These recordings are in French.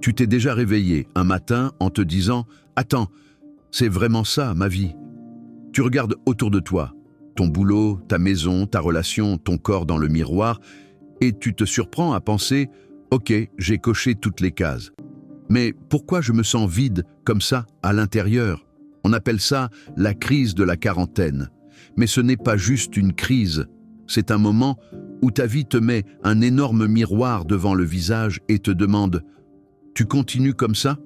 Tu t'es déjà réveillé un matin en te disant « Attends, c'est vraiment ça ma vie ?» Tu regardes autour de toi, ton boulot, ta maison, ta relation, ton corps dans le miroir, et tu te surprends à penser « Ok, j'ai coché toutes les cases. Mais pourquoi je me sens vide comme ça à l'intérieur ?» On appelle ça la crise de la quarantaine. Mais ce n'est pas juste une crise, c'est un moment où ta vie te met un énorme miroir devant le visage et te demande « Tu continues comme ça ?»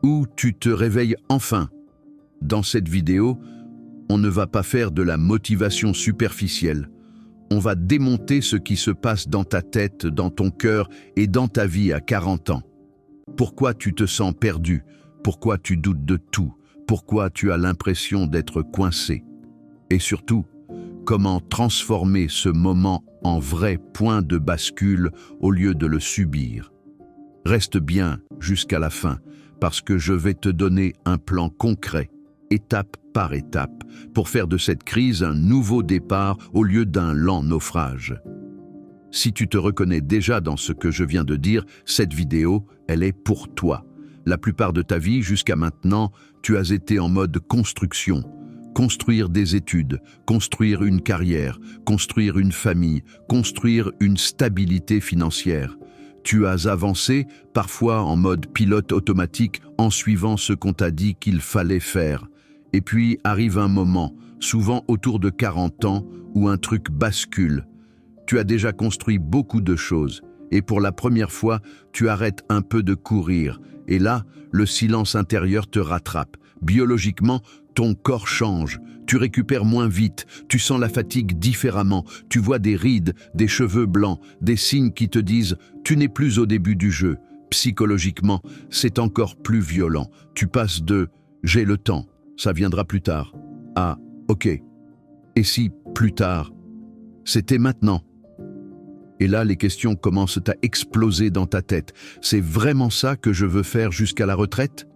ou « Tu te réveilles enfin ?» Dans cette vidéo, on ne va pas faire de la motivation superficielle. On va démonter ce qui se passe dans ta tête, dans ton cœur et dans ta vie à 40 ans. Pourquoi tu te sens perdu? Pourquoi tu doutes de tout? Pourquoi tu as l'impression d'être coincé? Et surtout, comment transformer ce moment en vrai point de bascule au lieu de le subir? Reste bien jusqu'à la fin, parce que je vais te donner un plan concret, étape par étape, pour faire de cette crise un nouveau départ au lieu d'un lent naufrage. Si tu te reconnais déjà dans ce que je viens de dire, cette vidéo, elle est pour toi. La plupart de ta vie, jusqu'à maintenant, tu as été en mode construction. Construire des études, construire une carrière, construire une famille, construire une stabilité financière. Tu as avancé, parfois en mode pilote automatique, en suivant ce qu'on t'a dit qu'il fallait faire. Et puis arrive un moment, souvent autour de 40 ans, où un truc bascule. Tu as déjà construit beaucoup de choses, et pour la première fois, tu arrêtes un peu de courir. Et là, le silence intérieur te rattrape. Biologiquement, ton corps change, tu récupères moins vite, tu sens la fatigue différemment, tu vois des rides, des cheveux blancs, des signes qui te disent « tu n'es plus au début du jeu ». Psychologiquement, c'est encore plus violent. Tu passes de « j'ai le temps, ça viendra plus tard » à « ok, et si plus tard, c'était maintenant ». Et là, les questions commencent à exploser dans ta tête. C'est vraiment ça que je veux faire jusqu'à la retraite?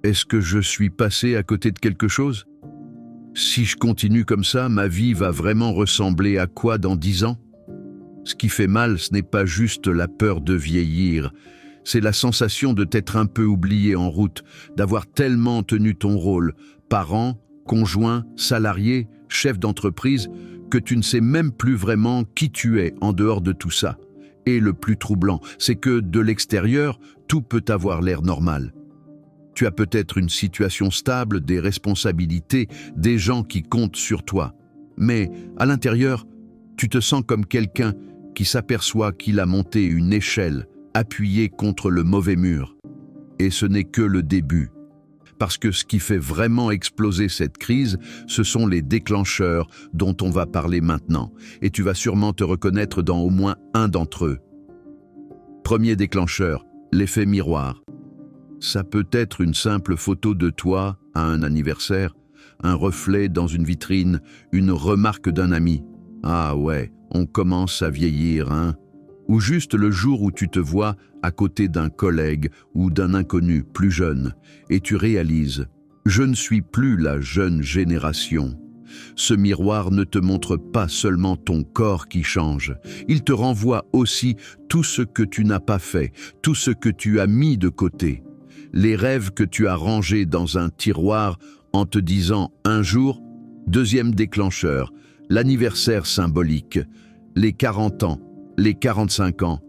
Est-ce que je suis passé à côté de quelque chose? Si je continue comme ça, ma vie va vraiment ressembler à quoi dans 10 ans? Ce qui fait mal, ce n'est pas juste la peur de vieillir, c'est la sensation de t'être un peu oublié en route, d'avoir tellement tenu ton rôle, parent, conjoint, salarié, chef d'entreprise, que tu ne sais même plus vraiment qui tu es en dehors de tout ça. Et le plus troublant, c'est que de l'extérieur, tout peut avoir l'air normal. Tu as peut-être une situation stable, des responsabilités, des gens qui comptent sur toi. Mais à l'intérieur, tu te sens comme quelqu'un qui s'aperçoit qu'il a monté une échelle appuyée contre le mauvais mur. Et ce n'est que le début. Parce que ce qui fait vraiment exploser cette crise, ce sont les déclencheurs dont on va parler maintenant. Et tu vas sûrement te reconnaître dans au moins un d'entre eux. Premier déclencheur, l'effet miroir. Ça peut être une simple photo de toi à un anniversaire, un reflet dans une vitrine, une remarque d'un ami. Ah ouais, on commence à vieillir, hein? Ou juste le jour où tu te vois à côté d'un collègue ou d'un inconnu plus jeune et tu réalises « je ne suis plus la jeune génération ». Ce miroir ne te montre pas seulement ton corps qui change, il te renvoie aussi tout ce que tu n'as pas fait, tout ce que tu as mis de côté. Les rêves que tu as rangés dans un tiroir en te disant un jour, deuxième déclencheur, l'anniversaire symbolique, les 40 ans, les 45 ans,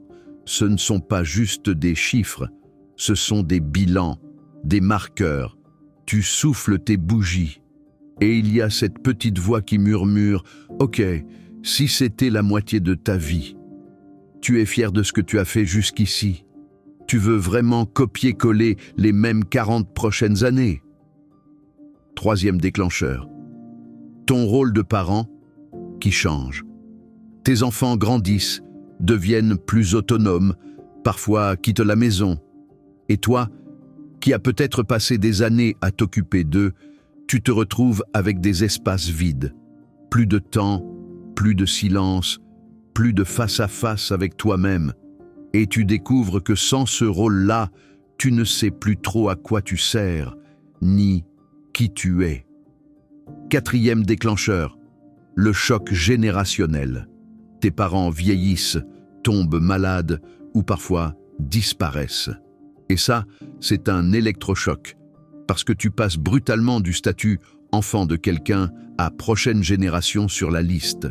ce ne sont pas juste des chiffres, ce sont des bilans, des marqueurs. Tu souffles tes bougies et il y a cette petite voix qui murmure « Ok, si c'était la moitié de ta vie, tu es fier de ce que tu as fait jusqu'ici. Tu veux vraiment copier-coller les mêmes 40 prochaines années ?» Troisième déclencheur. Ton rôle de parent qui change. Tes enfants grandissent, deviennent plus autonomes, parfois quittent la maison. Et toi, qui as peut-être passé des années à t'occuper d'eux, tu te retrouves avec des espaces vides. Plus de temps, plus de silence, plus de face-à-face avec toi-même. Et tu découvres que sans ce rôle-là, tu ne sais plus trop à quoi tu sers, ni qui tu es. Quatrième déclencheur, le choc générationnel. Tes parents vieillissent, tombent malades ou parfois disparaissent. Et ça, c'est un électrochoc, parce que tu passes brutalement du statut enfant de quelqu'un à prochaine génération sur la liste.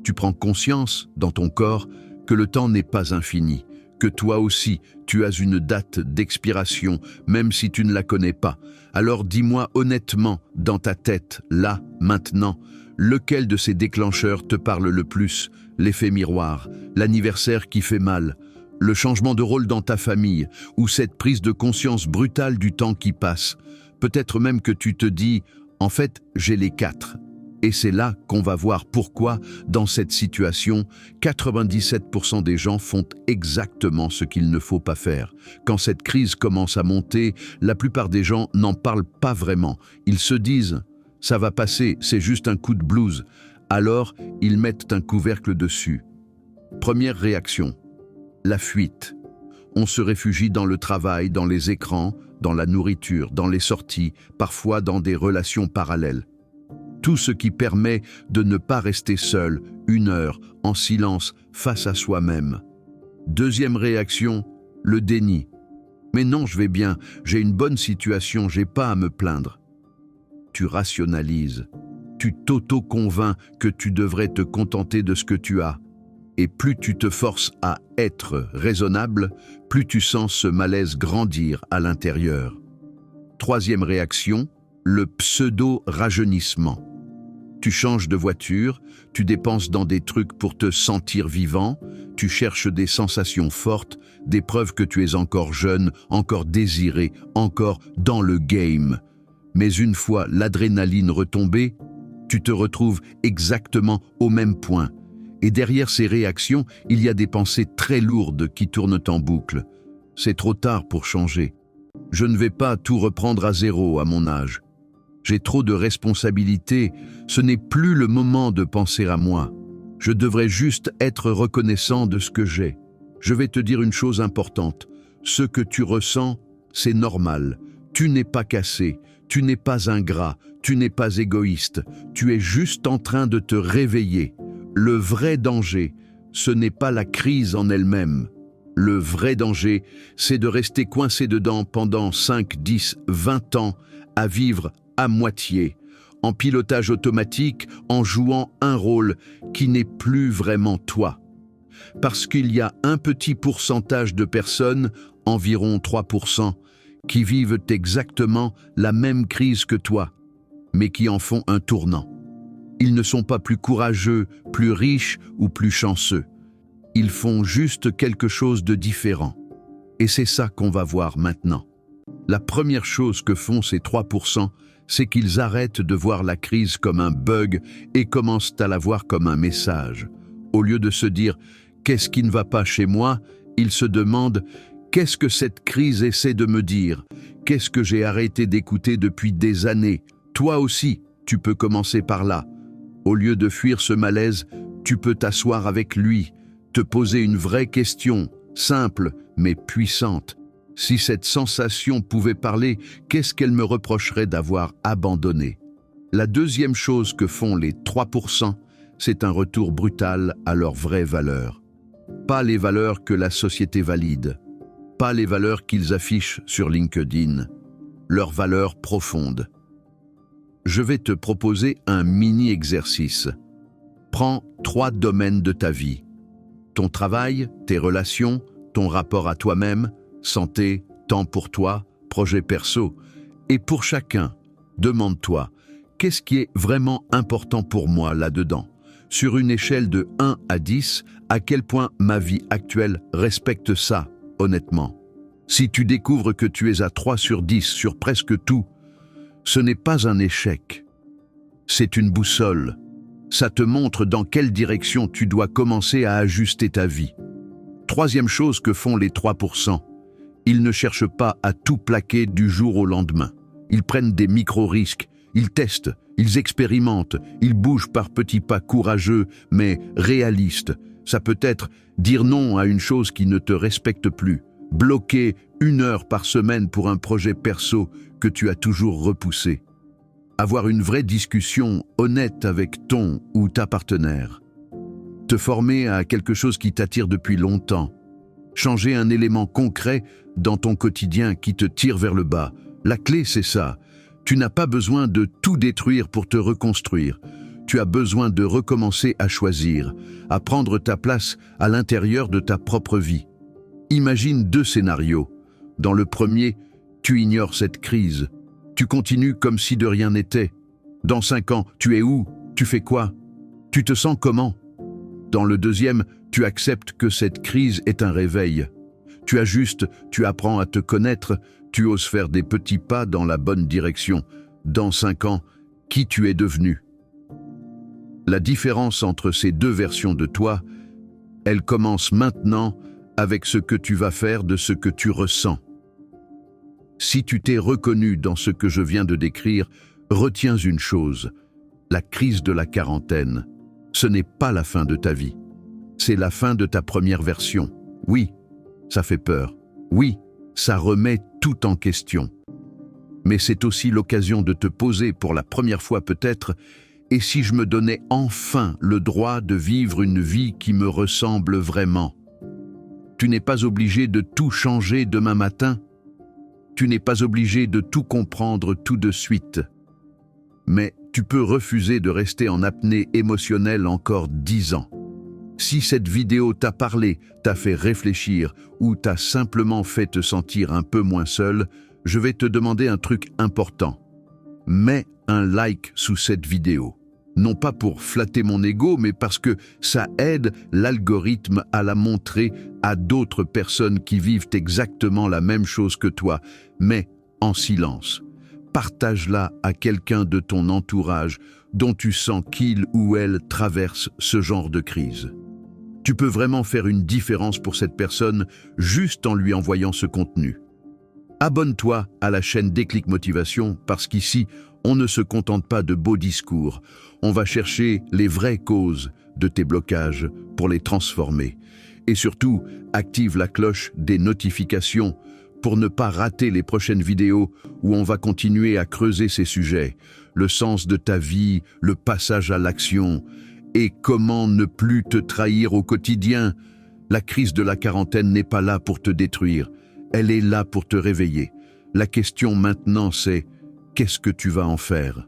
Tu prends conscience, dans ton corps, que le temps n'est pas infini, que toi aussi, tu as une date d'expiration, même si tu ne la connais pas. Alors dis-moi honnêtement, dans ta tête, là, maintenant, lequel de ces déclencheurs te parle le plus? L'effet miroir, l'anniversaire qui fait mal, le changement de rôle dans ta famille, ou cette prise de conscience brutale du temps qui passe. Peut-être même que tu te dis, en fait, j'ai les 4. Et c'est là qu'on va voir pourquoi, dans cette situation, 97% des gens font exactement ce qu'il ne faut pas faire. Quand cette crise commence à monter, la plupart des gens n'en parlent pas vraiment. Ils se disent « ça va passer, c'est juste un coup de blues ». Alors, ils mettent un couvercle dessus. Première réaction, la fuite. On se réfugie dans le travail, dans les écrans, dans la nourriture, dans les sorties, parfois dans des relations parallèles. Tout ce qui permet de ne pas rester seul, 1 heure, en silence, face à soi-même. Deuxième réaction, le déni. Mais non, je vais bien, j'ai une bonne situation, j'ai pas à me plaindre. Tu rationalises, tu t'auto-convaincs que tu devrais te contenter de ce que tu as. Et plus tu te forces à être raisonnable, plus tu sens ce malaise grandir à l'intérieur. Troisième réaction, le pseudo-rajeunissement. Tu changes de voiture, tu dépenses dans des trucs pour te sentir vivant, tu cherches des sensations fortes, des preuves que tu es encore jeune, encore désiré, encore dans le game. Mais une fois l'adrénaline retombée, tu te retrouves exactement au même point. Et derrière ces réactions, il y a des pensées très lourdes qui tournent en boucle. C'est trop tard pour changer. Je ne vais pas tout reprendre à zéro à mon âge. J'ai trop de responsabilités, ce n'est plus le moment de penser à moi. Je devrais juste être reconnaissant de ce que j'ai. Je vais te dire une chose importante. Ce que tu ressens, c'est normal. Tu n'es pas cassé, tu n'es pas ingrat, tu n'es pas égoïste. Tu es juste en train de te réveiller. Le vrai danger, ce n'est pas la crise en elle-même. Le vrai danger, c'est de rester coincé dedans pendant 5, 10, 20 ans, à vivre à moitié, en pilotage automatique, en jouant un rôle qui n'est plus vraiment toi. Parce qu'il y a un petit pourcentage de personnes, environ 3%, qui vivent exactement la même crise que toi, mais qui en font un tournant. Ils ne sont pas plus courageux, plus riches ou plus chanceux. Ils font juste quelque chose de différent. Et c'est ça qu'on va voir maintenant. La première chose que font ces 3%, c'est qu'ils arrêtent de voir la crise comme un bug et commencent à la voir comme un message. Au lieu de se dire « qu'est-ce qui ne va pas chez moi ?», ils se demandent « qu'est-ce que cette crise essaie de me dire ? Qu'est-ce que j'ai arrêté d'écouter depuis des années ? Toi aussi, tu peux commencer par là. » Au lieu de fuir ce malaise, tu peux t'asseoir avec lui, te poser une vraie question, simple mais puissante. Si cette sensation pouvait parler, qu'est-ce qu'elle me reprocherait d'avoir abandonné? La deuxième chose que font les 3%, c'est un retour brutal à leurs vraies valeurs. Pas les valeurs que la société valide, pas les valeurs qu'ils affichent sur LinkedIn, leurs valeurs profondes. Je vais te proposer un mini-exercice. Prends 3 domaines de ta vie. Ton travail, tes relations, ton rapport à toi-même, santé, temps pour toi, projet perso. Et pour chacun, demande-toi, qu'est-ce qui est vraiment important pour moi là-dedans? Sur une échelle de 1 à 10, à quel point ma vie actuelle respecte ça, honnêtement? Si tu découvres que tu es à 3 sur 10 sur presque tout, ce n'est pas un échec. C'est une boussole. Ça te montre dans quelle direction tu dois commencer à ajuster ta vie. Troisième chose que font les 3%. Ils ne cherchent pas à tout plaquer du jour au lendemain. Ils prennent des micro-risques, ils testent, ils expérimentent, ils bougent par petits pas courageux mais réalistes. Ça peut être dire non à une chose qui ne te respecte plus, bloquer 1 heure par semaine pour un projet perso que tu as toujours repoussé. Avoir une vraie discussion honnête avec ton ou ta partenaire. Te former à quelque chose qui t'attire depuis longtemps. Changer un élément concret dans ton quotidien qui te tire vers le bas. La clé, c'est ça. Tu n'as pas besoin de tout détruire pour te reconstruire. Tu as besoin de recommencer à choisir, à prendre ta place à l'intérieur de ta propre vie. Imagine 2 scénarios. Dans le premier, tu ignores cette crise. Tu continues comme si de rien n'était. Dans 5 ans, tu es où? Tu fais quoi? Tu te sens comment? Dans le deuxième, tu acceptes que cette crise est un réveil. Tu ajustes, tu apprends à te connaître, tu oses faire des petits pas dans la bonne direction. Dans 5 ans, qui tu es devenu? La différence entre ces 2 versions de toi, elle commence maintenant avec ce que tu vas faire de ce que tu ressens. Si tu t'es reconnu dans ce que je viens de décrire, retiens une chose, la crise de la quarantaine, ce n'est pas la fin de ta vie. C'est la fin de ta première version. Oui, ça fait peur. Oui, ça remet tout en question. Mais c'est aussi l'occasion de te poser pour la première fois peut-être, et si je me donnais enfin le droit de vivre une vie qui me ressemble vraiment? Tu n'es pas obligé de tout changer demain matin. Tu n'es pas obligé de tout comprendre tout de suite. Mais tu peux refuser de rester en apnée émotionnelle encore 10 ans. Si cette vidéo t'a parlé, t'a fait réfléchir ou t'a simplement fait te sentir un peu moins seul, je vais te demander un truc important. Mets un like sous cette vidéo. Non pas pour flatter mon ego, mais parce que ça aide l'algorithme à la montrer à d'autres personnes qui vivent exactement la même chose que toi, mais en silence. Partage-la à quelqu'un de ton entourage dont tu sens qu'il ou elle traverse ce genre de crise. Tu peux vraiment faire une différence pour cette personne juste en lui envoyant ce contenu. Abonne-toi à la chaîne Déclic Motivation parce qu'ici, on ne se contente pas de beaux discours. On va chercher les vraies causes de tes blocages pour les transformer. Et surtout, active la cloche des notifications pour ne pas rater les prochaines vidéos où on va continuer à creuser ces sujets, le sens de ta vie, le passage à l'action et comment ne plus te trahir au quotidien. La crise de la quarantaine n'est pas là pour te détruire, elle est là pour te réveiller. La question maintenant c'est, qu'est-ce que tu vas en faire ?